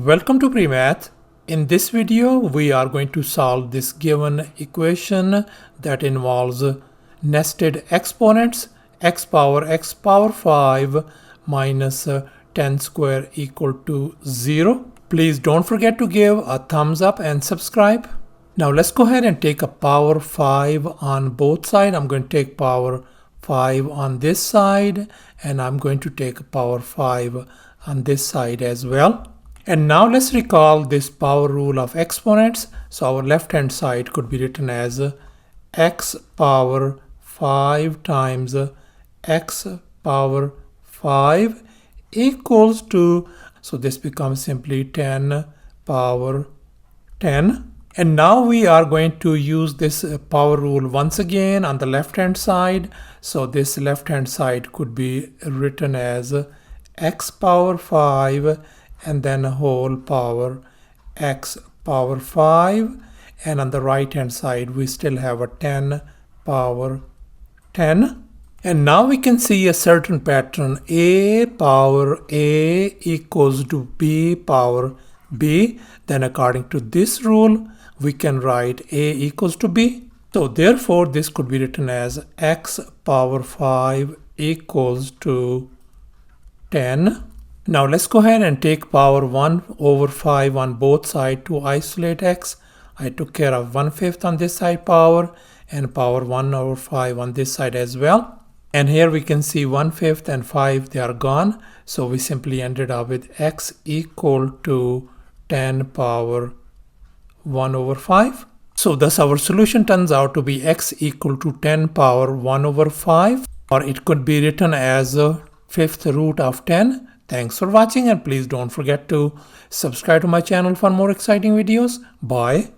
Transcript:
Welcome to PreMath. In this video, we are going to solve this given equation that involves nested exponents x power 5 minus 10 square equal to 0. Please don't forget to give a thumbs up and subscribe. Now let's go ahead and take a power 5 on both sides. I'm going to take power 5 on this side and I'm going to take a power 5 on this side as well. And now let's recall this power rule of exponents. So our left hand side could be written as x power 5 times x power 5 equals to, so this becomes simply 10 power 10. And now we are going to use this power rule once again on the left hand side. So this left hand side could be written as x power 5 and then a whole power x power 5, and on the right hand side we still have a 10 power 10. And now we can see a certain pattern: a power a equals to b power b. Then according to this rule we can write a equals to b. So therefore this could be written as x power 5 equals to 10. Now let's go ahead and take power 1 over 5 on both sides to isolate x. I took care of 1/5 on this side power and power 1 over 5 on this side as well. And here we can see 1/5 and 5, they are gone. So we simply ended up with x equal to 10 power 1 over 5. So thus our solution turns out to be x equal to 10 power 1 over 5, or it could be written as a fifth root of 10. Thanks for watching and please don't forget to subscribe to my channel for more exciting videos. Bye.